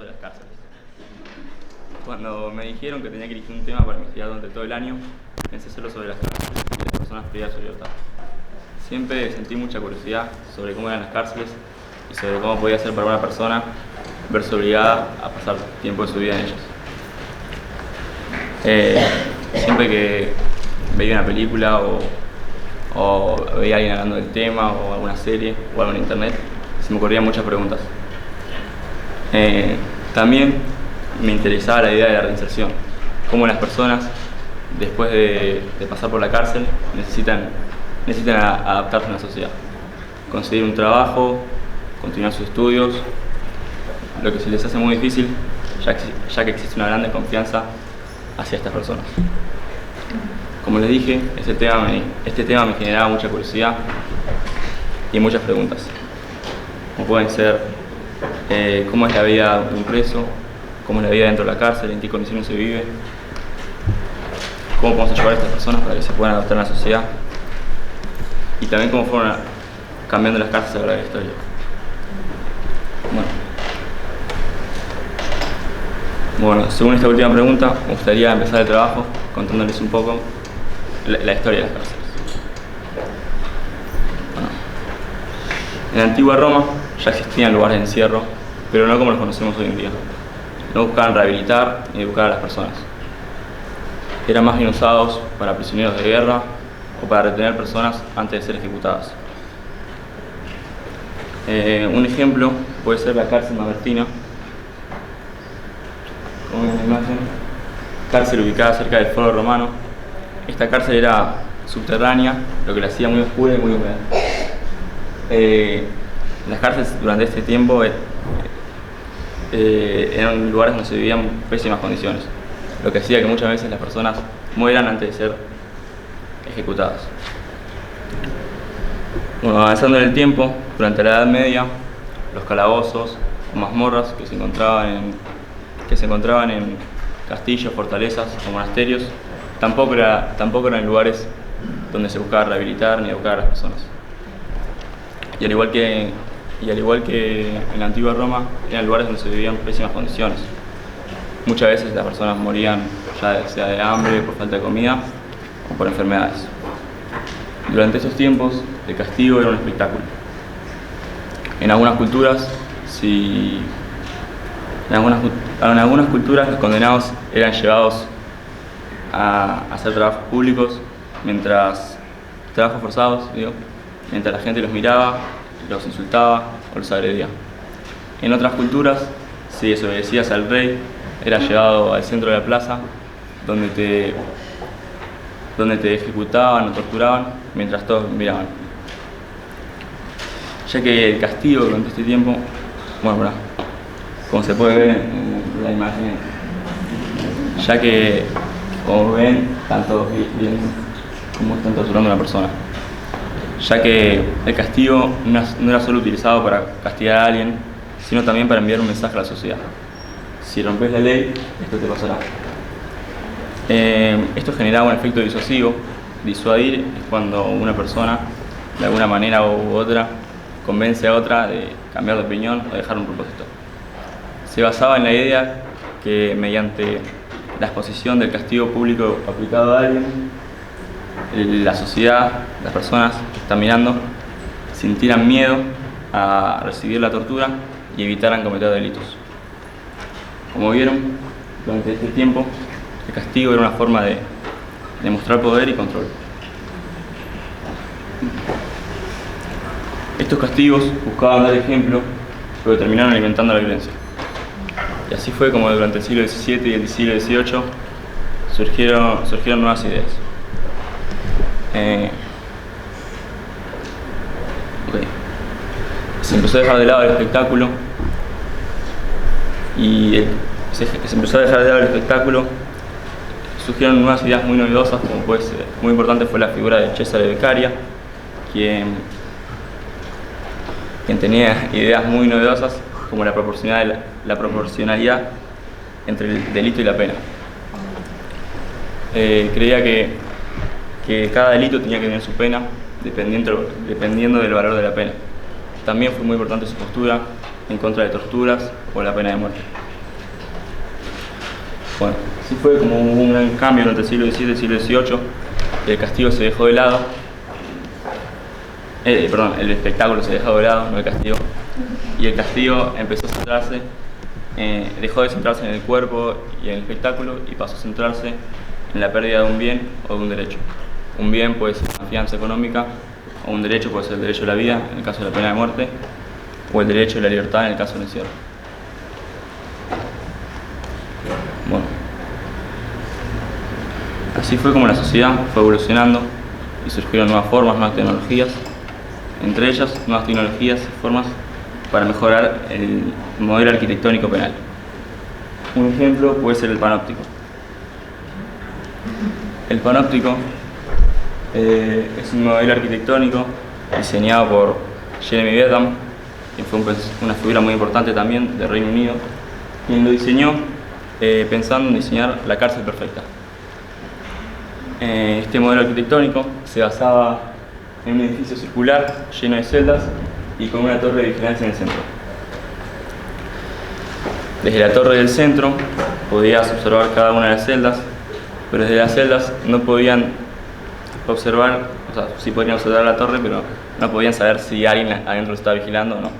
sobre las cárceles. Cuando me dijeron que tenía que elegir un tema para investigar durante todo el año, pensé solo sobre las cárceles y las personas privadas de su libertad. Siempre sentí mucha curiosidad sobre cómo eran las cárceles y sobre cómo podía ser para una persona verse obligada a pasar tiempo de su vida en ellas. Siempre que veía una película o veía a alguien hablando del tema o alguna serie o algo en internet, se me ocurrían muchas preguntas. También me interesaba la idea de la reinserción, cómo las personas después de pasar por la cárcel necesitan adaptarse a la sociedad, conseguir un trabajo, continuar sus estudios, lo que se les hace muy difícil ya que existe una gran desconfianza hacia estas personas. Como les dije, este tema me generaba mucha curiosidad y muchas preguntas, como pueden ser cómo es la vida de un preso, cómo es la vida dentro de la cárcel, en qué condiciones se vive, cómo podemos ayudar a estas personas para que se puedan adaptar a la sociedad y también cómo fueron cambiando las cárceles a lo largo de la historia. Bueno, según esta última pregunta, me gustaría empezar el trabajo contándoles un poco la historia de las cárceles. Bueno, en la antigua Roma ya existían lugares de encierro, pero no como los conocemos hoy en día. No buscaban rehabilitar ni educar a las personas. Eran más bien usados para prisioneros de guerra o para retener personas antes de ser ejecutadas. Un ejemplo puede ser la cárcel mamertina, como en la imagen, cárcel ubicada cerca del Foro Romano. Esta cárcel era subterránea, lo que la hacía muy oscura y muy húmeda. Las cárceles durante este tiempo eran lugares donde se vivían pésimas condiciones, lo que hacía que muchas veces las personas mueran antes de ser ejecutadas. Bueno, avanzando en el tiempo, durante la Edad Media, los calabozos o mazmorras que se encontraban en castillos, fortalezas o monasterios tampoco eran lugares donde se buscaba rehabilitar ni educar a las personas. Y al igual que en la antigua Roma, eran lugares donde se vivían pésimas condiciones. Muchas veces las personas morían ya sea de hambre, por falta de comida o por enfermedades. Durante esos tiempos, el castigo era un espectáculo. En algunas culturas los condenados eran llevados a hacer trabajos públicos, trabajos forzados, mientras la gente los miraba, los insultaba o los agredía. En otras culturas, si desobedecías al rey, eras llevado al centro de la plaza, donde te ejecutaban o torturaban mientras todos miraban. Ya que el castigo durante este tiempo, como se puede ver en la imagen, ya que, como ven, están todos viendo cómo están torturando a una persona. Ya que el castigo no era solo utilizado para castigar a alguien, sino también para enviar un mensaje a la sociedad. Si rompes la ley, esto te pasará. Esto generaba un efecto disuasivo. Disuadir es cuando una persona, de alguna manera u otra, convence a otra de cambiar de opinión o dejar un propósito. Se basaba en la idea que mediante la exposición del castigo público aplicado a alguien, la sociedad, las personas que están mirando, sintieran miedo a recibir la tortura y evitaran cometer delitos. Como vieron, durante este tiempo, el castigo era una forma de demostrar poder y control. Estos castigos buscaban dar ejemplo, pero terminaron alimentando la violencia. Y así fue como durante el siglo XVII y el siglo XVIII surgieron nuevas ideas. Se empezó a dejar de lado el espectáculo surgieron nuevas ideas muy novedosas, como puede ser, muy importante fue la figura de Cesare Beccaria, quien tenía ideas muy novedosas como la proporcionalidad entre el delito y la pena. Creía que cada delito tenía que tener su pena dependiendo del valor de la pena. También fue muy importante su postura en contra de torturas o la pena de muerte. Bueno, así fue como hubo un gran cambio entre el siglo XVII y el siglo XVIII. El castigo se dejó de lado. El espectáculo se dejó de lado, no el castigo. Y el castigo empezó a centrarse, dejó de centrarse en el cuerpo y en el espectáculo y pasó a centrarse en la pérdida de un bien o de un derecho. Un bien puede ser una fianza económica, o un derecho puede ser el derecho a la vida, en el caso de la pena de muerte, o el derecho a la libertad, en el caso del encierro. Bueno, así fue como la sociedad fue evolucionando y surgieron nuevas formas, nuevas tecnologías, entre ellas nuevas tecnologías y formas para mejorar el modelo arquitectónico penal. Un ejemplo puede ser el panóptico. El panóptico es un modelo arquitectónico diseñado por Jeremy Bentham, que fue una figura muy importante también del Reino Unido, quien lo diseñó pensando en diseñar la cárcel perfecta. Este modelo arquitectónico se basaba en un edificio circular lleno de celdas y con una torre de vigilancia en el centro. Desde la torre del centro podías observar cada una de las celdas, pero desde las celdas no podían observar, o sea, sí podían observar la torre, pero no podían saber si alguien adentro estaba vigilando o no.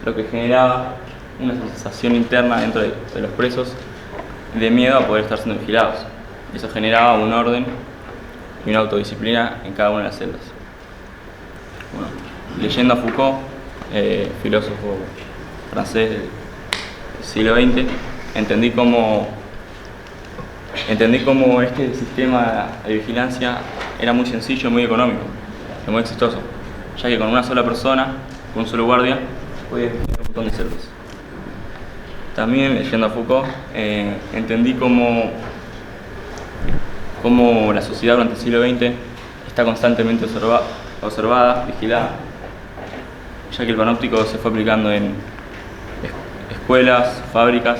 Lo que generaba una sensación interna dentro de los presos de miedo a poder estar siendo vigilados. Y eso generaba un orden y una autodisciplina en cada una de las celdas. Bueno, leyendo a Foucault, filósofo francés del siglo XX, entendí cómo este sistema de vigilancia era muy sencillo, muy económico y muy exitoso, ya que con una sola persona, con un solo guardia, podía vigilar un montón de celdas. También, leyendo a Foucault, entendí cómo la sociedad durante el siglo XX está constantemente observada, vigilada, ya que el panóptico se fue aplicando en escuelas, fábricas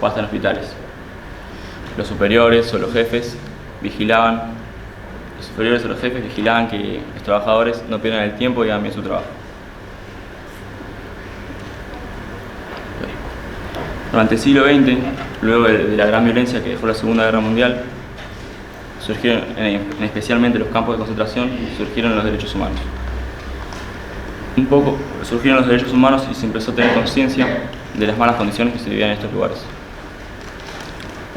o hasta en hospitales. Los superiores o los jefes vigilaban que los trabajadores no pierdan el tiempo y hagan bien su trabajo. Durante el siglo XX, luego de la gran violencia que dejó la Segunda Guerra Mundial, surgieron, especialmente los campos de concentración, surgieron los derechos humanos. Surgieron los derechos humanos y se empezó a tener conciencia de las malas condiciones que se vivían en estos lugares.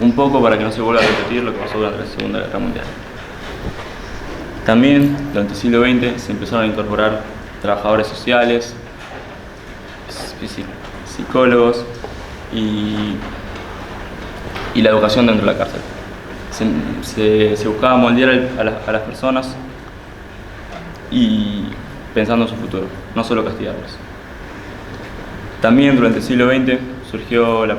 Un poco para que no se vuelva a repetir lo que pasó durante la Segunda Guerra Mundial. También, durante el siglo XX, se empezaron a incorporar trabajadores sociales, psicólogos y la educación dentro de la cárcel. Se buscaba moldear a las personas y pensando en su futuro, no solo castigarlos. También durante el siglo XX surgieron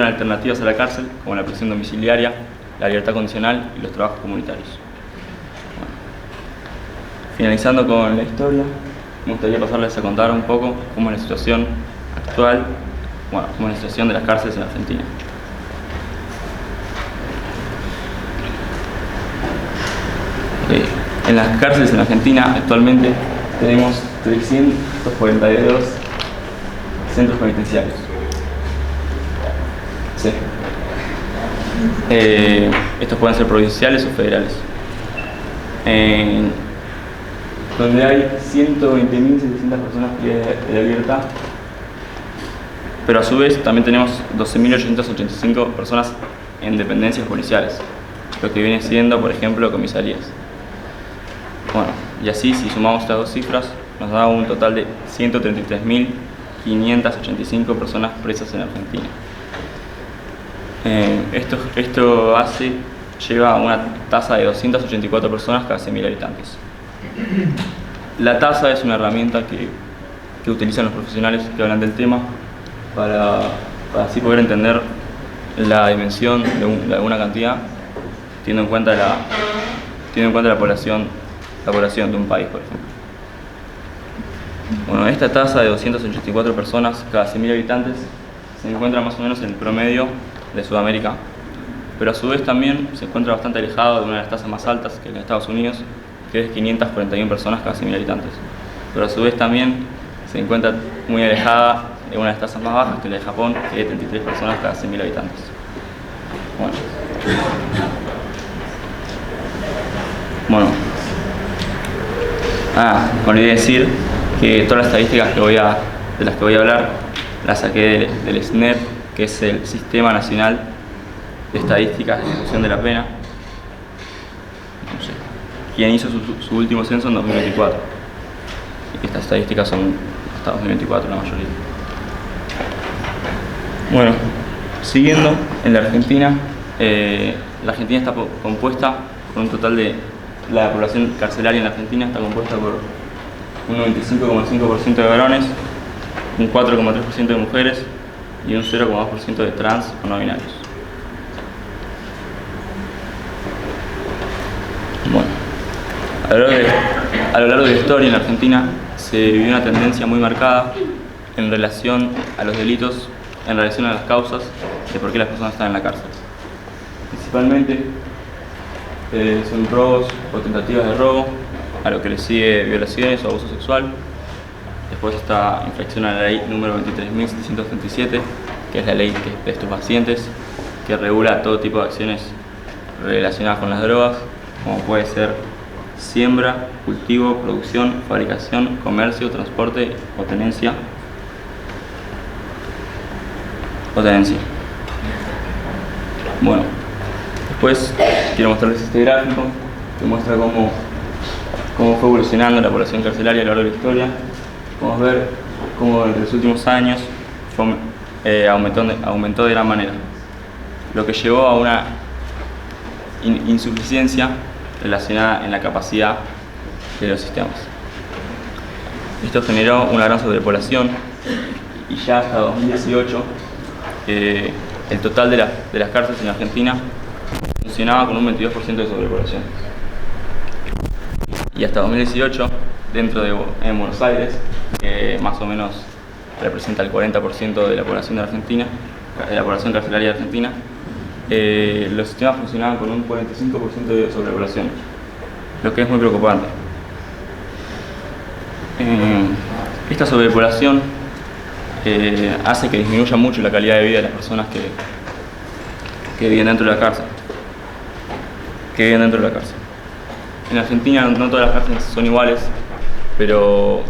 alternativas a la cárcel, como la prisión domiciliaria, la libertad condicional y los trabajos comunitarios. Bueno, finalizando con la historia, me gustaría pasarles a contar un poco cómo es la situación actual, cómo es la situación de las cárceles en Argentina. En las cárceles en Argentina actualmente tenemos 342 centros penitenciarios. Sí. Estos pueden ser provinciales o federales. Donde hay 120.700 personas privadas de la libertad, pero a su vez también tenemos 12.885 personas en dependencias policiales, lo que viene siendo, por ejemplo, comisarías. Bueno, y así, si sumamos estas dos cifras, nos da un total de 133.585 personas presas en Argentina. Esto lleva a una tasa de 284 personas cada 100.000 habitantes. La tasa es una herramienta que utilizan los profesionales que hablan del tema para así poder entender la dimensión de alguna cantidad, teniendo en cuenta la población de un país, por ejemplo. Bueno, esta tasa de 284 personas cada 100.000 habitantes se encuentra más o menos en el promedio de Sudamérica, pero a su vez también se encuentra bastante alejado de una de las tasas más altas, que es en Estados Unidos, que es 541 personas cada 100.000 habitantes. Pero a su vez también se encuentra muy alejada de una de las tasas más bajas, que es la de Japón, que es 33 personas cada 100.000 habitantes. Bueno. Me olvidé decir que todas las estadísticas de las que voy a hablar las saqué del SNEP, que es el Sistema Nacional de Estadísticas de Ejecución de la Pena, quien hizo su último censo en 2024. Y estas estadísticas son hasta 2024 la mayoría. Bueno, siguiendo, en la Argentina está compuesta por un total de... La población carcelaria en la Argentina está compuesta por un 95,5% de varones, un 4,3% de mujeres y un 0,2% de trans o no binarios. Bueno, a lo largo de la historia en la Argentina se vivió una tendencia muy marcada en relación a los delitos, en relación a las causas de por qué las personas están en la cárcel. Principalmente son robos o tentativas de robo, a lo que le sigue violaciones o abuso sexual. Después está infracción a la ley número 23.737, que es la ley de estupefacientes, que regula todo tipo de acciones relacionadas con las drogas, como puede ser siembra, cultivo, producción, fabricación, comercio, transporte o tenencia. Bueno, después quiero mostrarles este gráfico que muestra cómo fue evolucionando la población carcelaria a lo largo de la historia. Podemos ver cómo en los últimos años aumentó de gran manera, lo que llevó a una insuficiencia relacionada en la capacidad de los sistemas. Esto generó una gran sobrepoblación y ya hasta 2018 el total de las cárceles en Argentina funcionaba con un 22% de sobrepoblación. Y hasta 2018, en Buenos Aires, que más o menos representa el 40% de la población de Argentina, de la población carcelaria de Argentina, los sistemas funcionaban con un 45% de sobrepoblación, lo que es muy preocupante. Esta sobrepoblación hace que disminuya mucho la calidad de vida de las personas que viven dentro de la cárcel. En Argentina no todas las cárceles son iguales, pero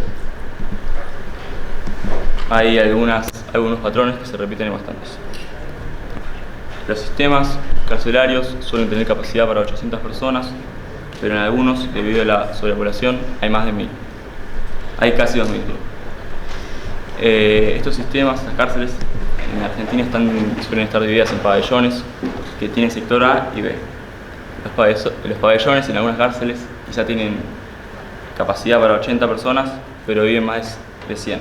hay algunos patrones que se repiten bastantes. Los sistemas carcelarios suelen tener capacidad para 800 personas, pero en algunos, debido a la sobrepoblación, hay más de 1000. Hay casi 2000. Estos sistemas, las cárceles en Argentina suelen estar divididas en pabellones que tienen sector A y B. Los pabellones en algunas cárceles quizá tienen capacidad para 80 personas, pero viven más de 100.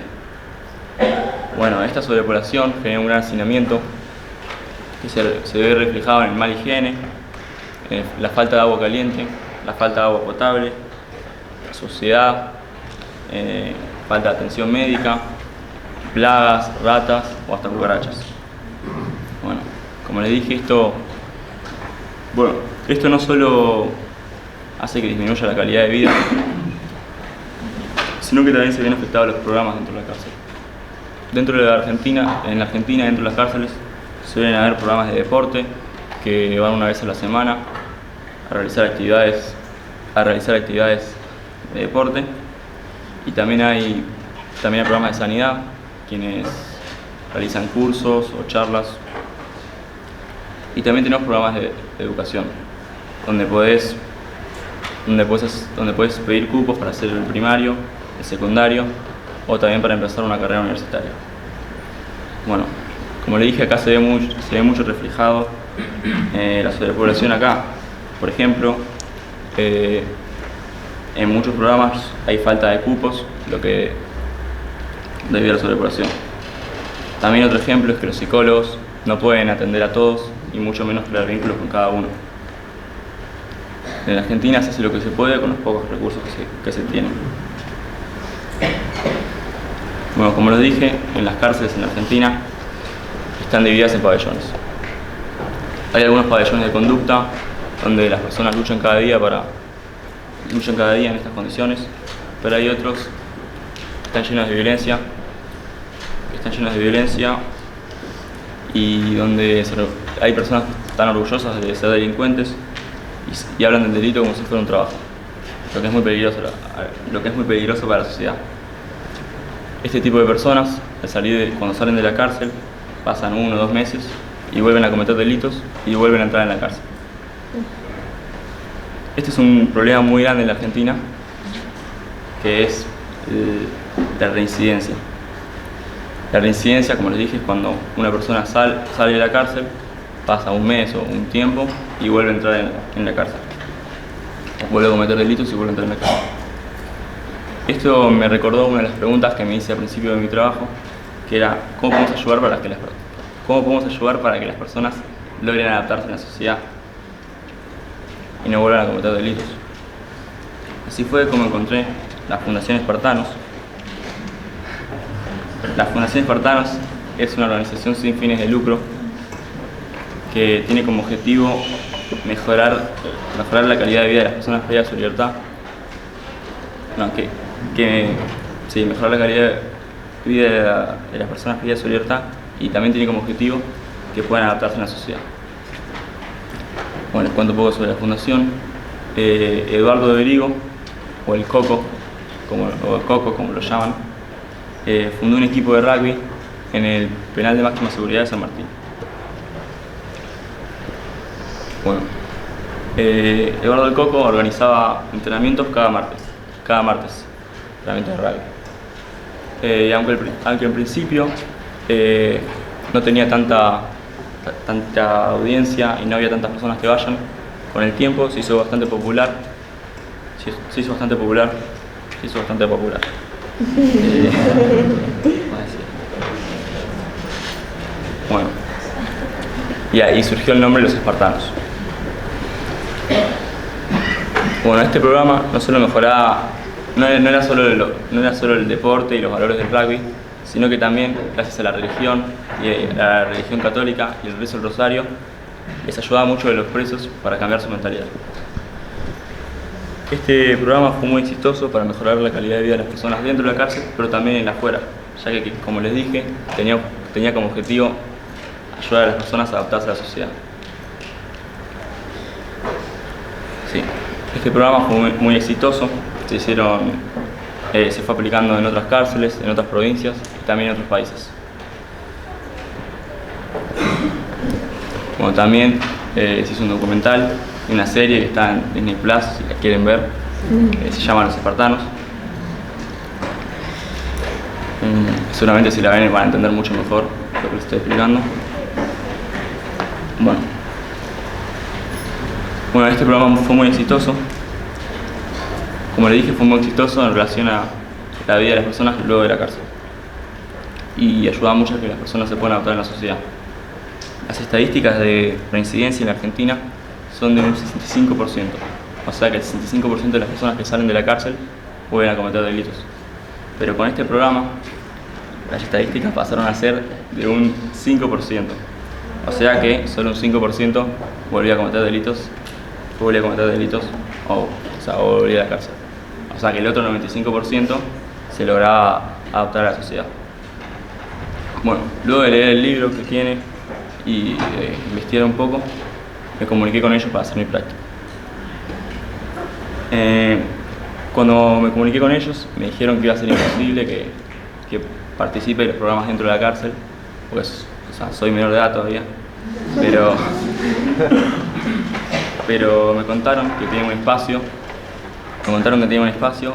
Bueno, esta sobrepoblación genera un gran hacinamiento que se ve reflejado en el mal higiene, la falta de agua caliente, la falta de agua potable, la suciedad, falta de atención médica, plagas, ratas o hasta cucarachas. Bueno, como les dije, esto no solo hace que disminuya la calidad de vida, sino que también se ven afectados los programas dentro de la cárcel. En la Argentina, dentro de las cárceles, suelen haber programas de deporte que van una vez a la semana a realizar actividades de deporte, y también hay programas de sanidad, quienes realizan cursos o charlas, y también tenemos programas de educación, donde puedes pedir cupos para hacer el primario, el secundario o también para empezar una carrera universitaria. Bueno, como le dije, acá se ve mucho reflejado la sobrepoblación acá. Por ejemplo, en muchos programas hay falta de cupos, debido a la sobrepoblación. También otro ejemplo es que los psicólogos no pueden atender a todos y mucho menos crear vínculos con cada uno. En la Argentina se hace lo que se puede con los pocos recursos que se tienen. Bueno, como les dije, en las cárceles en la Argentina están divididas en pabellones. Hay algunos pabellones de conducta donde las personas luchan cada día en estas condiciones, pero hay otros que están llenos de violencia y donde hay personas están orgullosos de ser delincuentes y hablan del delito como si fuera un trabajo, lo que es muy peligroso para la sociedad. Este tipo de personas, cuando salen de la cárcel, pasan 1 o 2 meses y vuelven a cometer delitos y vuelven a entrar en la cárcel. Este es un problema muy grande en la Argentina, que es la reincidencia. La reincidencia, como les dije, es cuando una persona sale de la cárcel, pasa 1 mes o un tiempo y vuelve a entrar en la cárcel. Vuelve a cometer delitos y vuelve a entrar en la cárcel. Esto me recordó una de las preguntas que me hice al principio de mi trabajo, que era ¿cómo podemos ayudar para que las personas logren adaptarse a la sociedad y no vuelvan a cometer delitos? Así fue como encontré la Fundación Espartanos. La Fundación Espartanos es una organización sin fines de lucro que tiene como objetivo mejorar la calidad de vida de las personas privadas de su libertad. Mejorar la calidad de vida de las personas privadas de su libertad, y también tiene como objetivo que puedan adaptarse a la sociedad. Bueno, les cuento un poco sobre la fundación. Eduardo de Berigo, o el Coco, como lo llaman, fundó un equipo de rugby en el penal de máxima seguridad de San Martín. Bueno, Eduardo del Coco organizaba entrenamientos cada martes, entrenamientos de rugby. Aunque en principio no tenía tanta audiencia y no había tantas personas que vayan, con el tiempo se hizo bastante popular. Bueno, y ahí surgió el nombre de los espartanos. Bueno, este programa no solo mejoraba, no era solo el deporte y los valores del rugby, sino que también, gracias a la religión católica y el rezo del rosario, les ayudaba mucho a los presos para cambiar su mentalidad. Este programa fue muy exitoso para mejorar la calidad de vida de las personas dentro de la cárcel, pero también en la afuera, ya que, como les dije, tenía como objetivo ayudar a las personas a adaptarse a la sociedad. Sí. Este programa fue muy exitoso, se fue aplicando en otras cárceles, en otras provincias y también en otros países. Bueno, también se hizo un documental y una serie que está en Disney Plus, si la quieren ver, se llama Los Espartanos. Seguramente si la ven van a entender mucho mejor lo que les estoy explicando. Bueno, este programa fue muy exitoso. Como les dije, fue muy exitoso en relación a la vida de las personas luego de la cárcel. Y ayuda mucho a que las personas se puedan adaptar en la sociedad. Las estadísticas de reincidencia en la Argentina son de un 65%. O sea que el 65% de las personas que salen de la cárcel vuelven a cometer delitos. Pero con este programa, las estadísticas pasaron a ser de un 5%. O sea que solo un 5% volvía a cometer delitos o volvía a la cárcel. O sea que el otro 95% se lograba adaptar a la sociedad. Bueno, luego de leer el libro que tiene y investigar un poco, me comuniqué con ellos para hacer mi práctica. Cuando me comuniqué con ellos, me dijeron que iba a ser imposible que participe de los programas dentro de la cárcel, porque soy menor de edad todavía, pero me contaron que tenían un espacio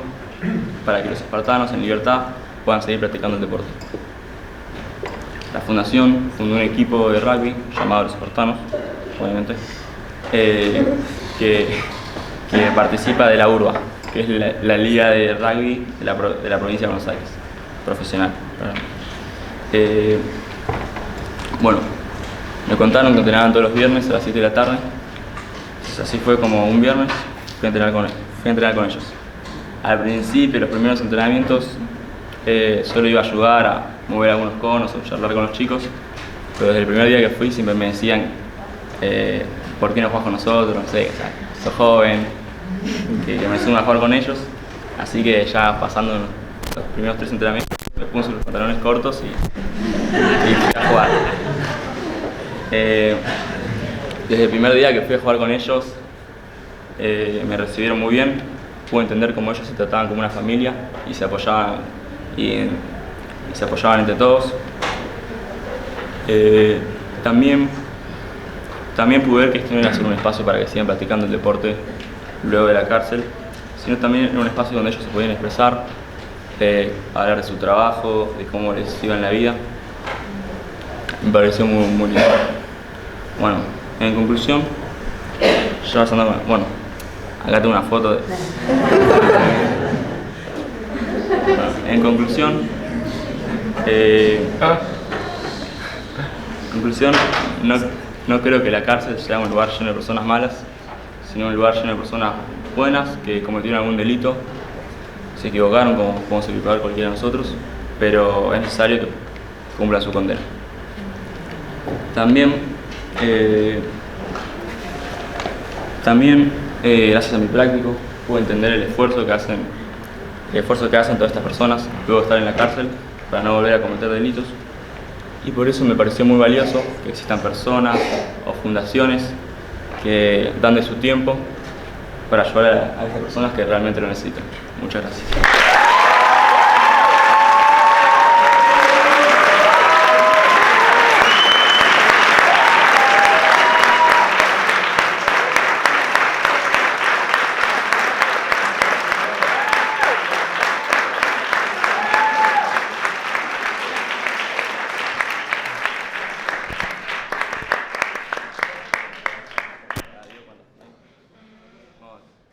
para que los espartanos en libertad puedan seguir practicando el deporte. La fundación fundó un equipo de rugby llamado Los Espartanos, obviamente, que participa de la URBA, que es la liga de rugby de la provincia de Buenos Aires, profesional. Bueno, me contaron que entrenaban todos los viernes a las 7 de la tarde. Entonces, así fue como un viernes fui a entrenar con ellos. Al principio, los primeros entrenamientos, solo iba a ayudar a mover algunos conos o charlar con los chicos, pero desde el primer día que fui siempre me decían ¿por qué no juegas con nosotros? No sé, sos joven, que me sumo a jugar con ellos. Así que ya pasando los primeros 3 entrenamientos me puse los pantalones cortos y fui a jugar. Desde el primer día que fui a jugar con ellos, me recibieron muy bien. Pude entender cómo ellos se trataban como una familia y se apoyaban, y se apoyaban entre todos. También pude ver que esto no era solo un espacio para que sigan practicando el deporte luego de la cárcel, sino también era un espacio donde ellos se podían expresar, hablar de su trabajo, de cómo les iba en la vida. Me pareció muy lindo. Bueno, en conclusión, ya pasando, bueno, acá tengo una foto de... En conclusión, no creo que la cárcel sea un lugar lleno de personas malas, sino un lugar lleno de personas buenas que cometieron algún delito, se equivocaron como podemos equivocar cualquiera de nosotros, pero es necesario que cumplan su condena. También, gracias a mi práctico, pude entender el esfuerzo que hacen todas estas personas luego de estar en la cárcel para no volver a cometer delitos. Y por eso me pareció muy valioso que existan personas o fundaciones que dan de su tiempo para ayudar a estas personas que realmente lo necesitan. Muchas gracias.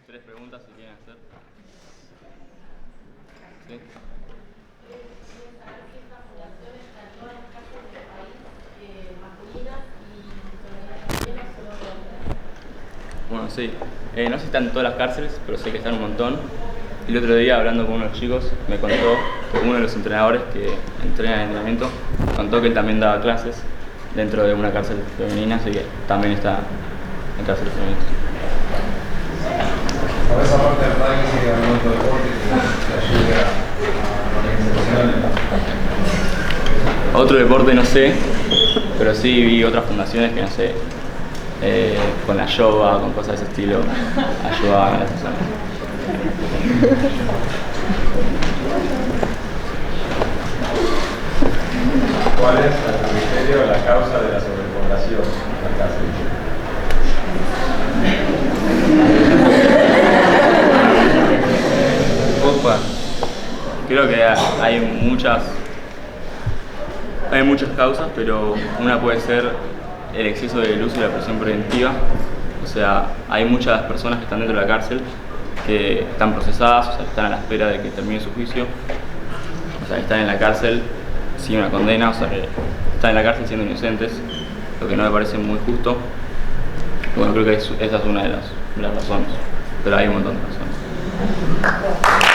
Tres preguntas si quieren hacer. ¿Sí? Bueno, sí. No sé si están en todas las cárceles, pero sé que están un montón. Y el otro día, hablando con unos chicos, me contó que uno de los entrenadores que entrena en entrenamiento contó que él también daba clases dentro de una cárcel femenina, así que también está en cárceles femeninas. Por esa parte del rugby hay algún otro deporte que ayude a la organización. Otro deporte no sé, pero sí vi otras fundaciones que no sé, con la yoga, con cosas de ese estilo, ayudaban a las personas. ¿Cuál es, a tu criterio, la causa de la sobrepoblación en la cárcel? Creo que hay muchas causas, pero una puede ser el exceso del uso de la prisión preventiva. O sea, hay muchas personas que están dentro de la cárcel que están procesadas, o sea, están a la espera de que termine su juicio. O sea, están en la cárcel sin una condena, o sea, están en la cárcel siendo inocentes, lo que no me parece muy justo. Bueno, creo que esa es una de las razones, pero hay un montón de razones.